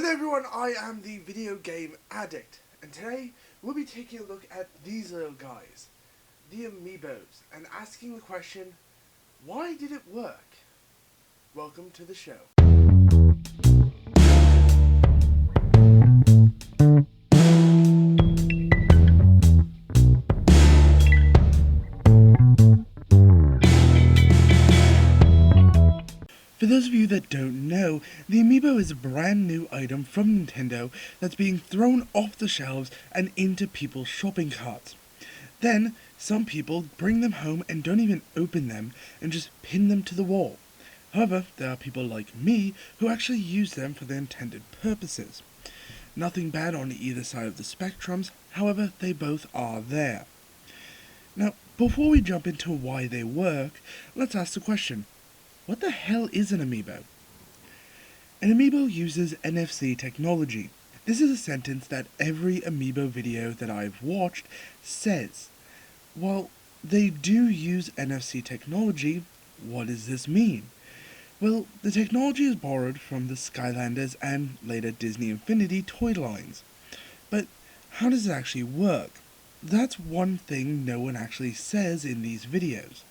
Hello everyone, I am the video game Addict, and today we'll be taking a look at these little guys, the Amiibos, and asking the question, why did it work? Welcome to the show. For those of you that don't know, the Amiibo is a brand new item from Nintendo that's being thrown off the shelves and into people's shopping carts. Then, some people bring them home and don't even open them and just pin them to the wall. However, there are people like me who actually use them for their intended purposes. Nothing bad on either side of the spectrums, however, they both are there. Now, before we jump into why they work, let's ask the question, what the hell is an Amiibo? An Amiibo uses NFC technology. This is a sentence that every Amiibo video that I've watched says. While they do use NFC technology, what does this mean? Well, the technology is borrowed from the Skylanders and later Disney Infinity toy lines. But how does it actually work? That's one thing no one actually says in these videos.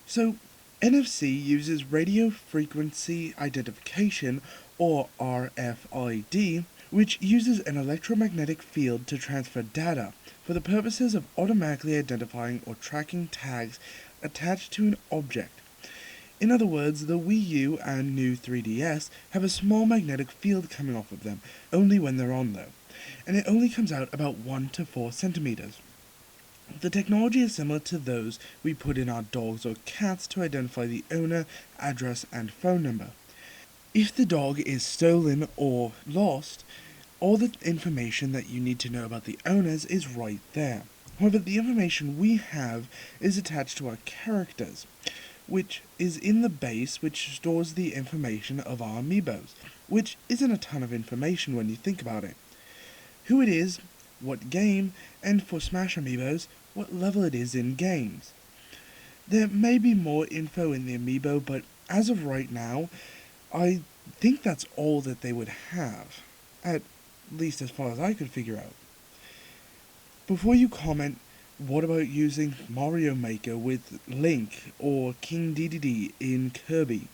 So, NFC uses radio frequency identification, or RFID, which uses an electromagnetic field to transfer data for the purposes of automatically identifying or tracking tags attached to an object. In other words, the Wii U and new 3DS have a small magnetic field coming off of them, only when they're on though, and it only comes out about 1 to 4 centimeters. The technology is similar to those we put in our dogs or cats to identify the owner, address, and phone number. If the dog is stolen or lost, all the information that you need to know about the owners is right there. However, the information we have is attached to our characters, which is in the base which stores the information of our Amiibos, which isn't a ton of information when you think about it. Who it is, what game, and for Smash Amiibos, what level it is in games. There may be more info in the Amiibo, but as of right now, I think that's all that they would have, at least as far as I could figure out. Before you comment, what about using Mario Maker with Link or King Dedede in Kirby?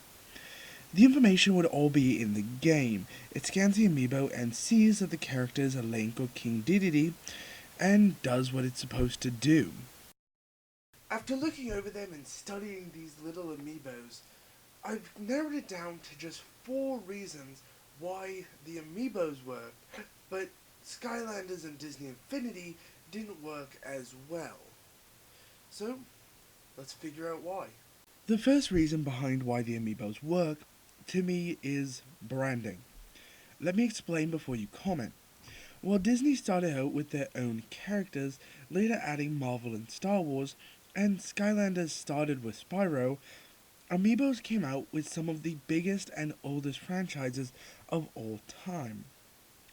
The information would all be in the game. It scans the Amiibo and sees that the characters are Link or King Dedede, and does what it's supposed to do. After looking over them and studying these little Amiibos, I've narrowed it down to just 4 reasons why the Amiibos work, but Skylanders and Disney Infinity didn't work as well. So, let's figure out why. The first reason behind why the Amiibos work, to me, is branding. Let me explain before you comment. While Disney started out with their own characters, later adding Marvel and Star Wars, and Skylanders started with Spyro, Amiibos came out with some of the biggest and oldest franchises of all time,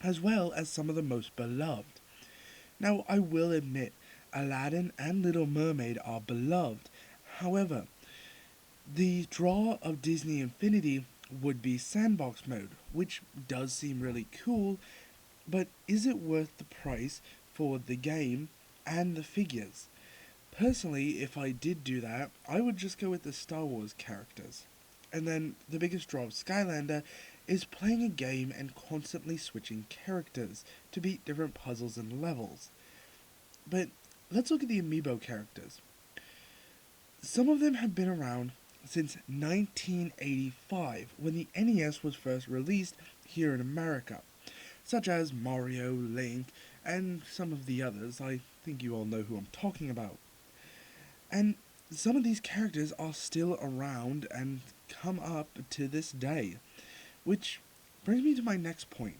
as well as some of the most beloved. Now, I will admit, Aladdin and Little Mermaid are beloved. However, the draw of Disney Infinity would be sandbox mode, which does seem really cool, but is it worth the price for the game and the figures? Personally, if I did do that, I would just go with the Star Wars characters. And then the biggest draw of Skylander is playing a game and constantly switching characters to beat different puzzles and levels. But let's look at the Amiibo characters. Some of them have been around since 1985, when the NES was first released here in America, such as Mario, Link, and some of the others. I think you all know who I'm talking about. And some of these characters are still around and come up to this day, which brings me to my next point.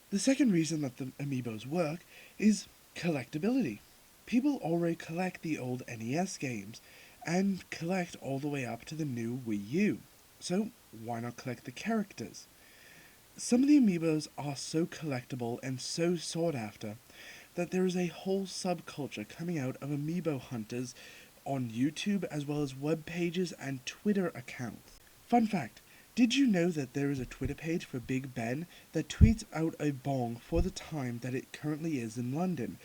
The second reason that the Amiibos work is collectability. People already collect the old NES games, and collect all the way up to the new Wii U, so why not collect the characters? Some of the Amiibos are so collectible and so sought after that there is a whole subculture coming out of Amiibo hunters on YouTube, as well as web pages and Twitter accounts. Fun fact, Did you know that there is a Twitter page for Big Ben that tweets out a bong for the time that it currently is in London?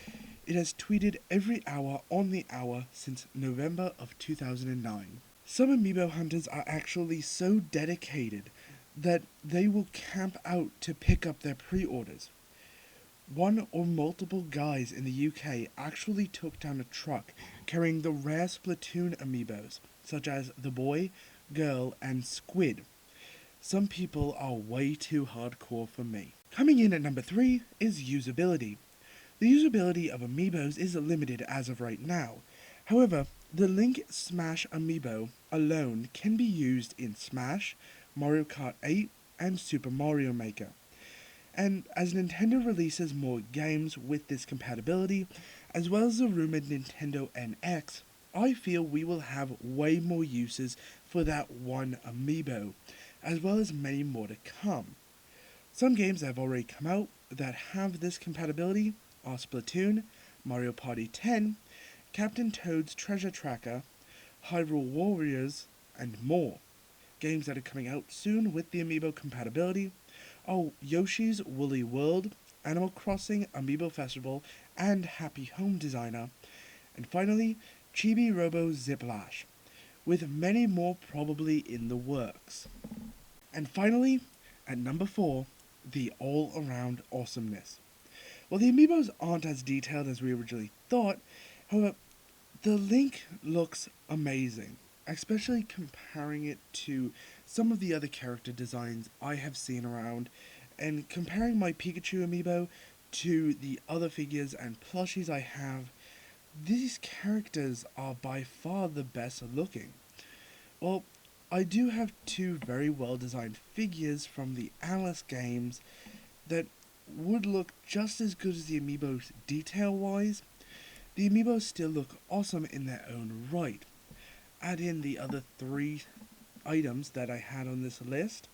It has tweeted every hour on the hour since November of 2009. Some Amiibo hunters are actually so dedicated that they will camp out to pick up their pre-orders. One or multiple guys in the UK actually took down a truck carrying the rare Splatoon amiibos, such as the boy, girl, and squid. Some people are way too hardcore for me. Coming in at number 3 is usability. The usability of amiibos is limited as of right now. However, the Link Smash amiibo alone can be used in Smash, Mario Kart 8, and Super Mario Maker. And as Nintendo releases more games with this compatibility, as well as the rumored Nintendo NX, I feel we will have way more uses for that one amiibo, as well as many more to come. Some games that have already come out that have this compatibility are Splatoon, Mario Party 10, Captain Toad's Treasure Tracker, Hyrule Warriors, and more. Games that are coming out soon with the amiibo compatibility are Yoshi's Woolly World, Animal Crossing Amiibo Festival, and Happy Home Designer, and finally, Chibi Robo Ziplash, with many more probably in the works. And finally, at number 4, the all-around awesomeness. Well, the amiibos aren't as detailed as we originally thought, however, the Link looks amazing, especially comparing it to some of the other character designs I have seen around, and comparing my Pikachu amiibo to the other figures and plushies I have, these characters are by far the best looking. Well, I do have two very well designed figures from the Alice games that would look just as good as the amiibos detail wise. The amiibos still look awesome in their own right. Add in the other 3 items that I had on this list,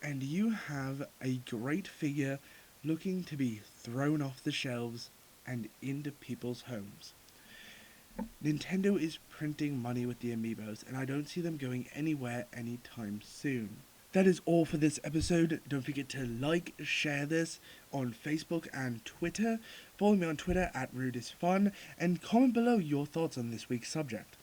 and you have a great figure looking to be thrown off the shelves and into people's homes. Nintendo is printing money with the amiibos, and I don't see them going anywhere anytime soon. That is all for this episode. Don't forget to like, share this on Facebook and Twitter. Follow me on Twitter at RudeIsFun, and comment below your thoughts on this week's subject.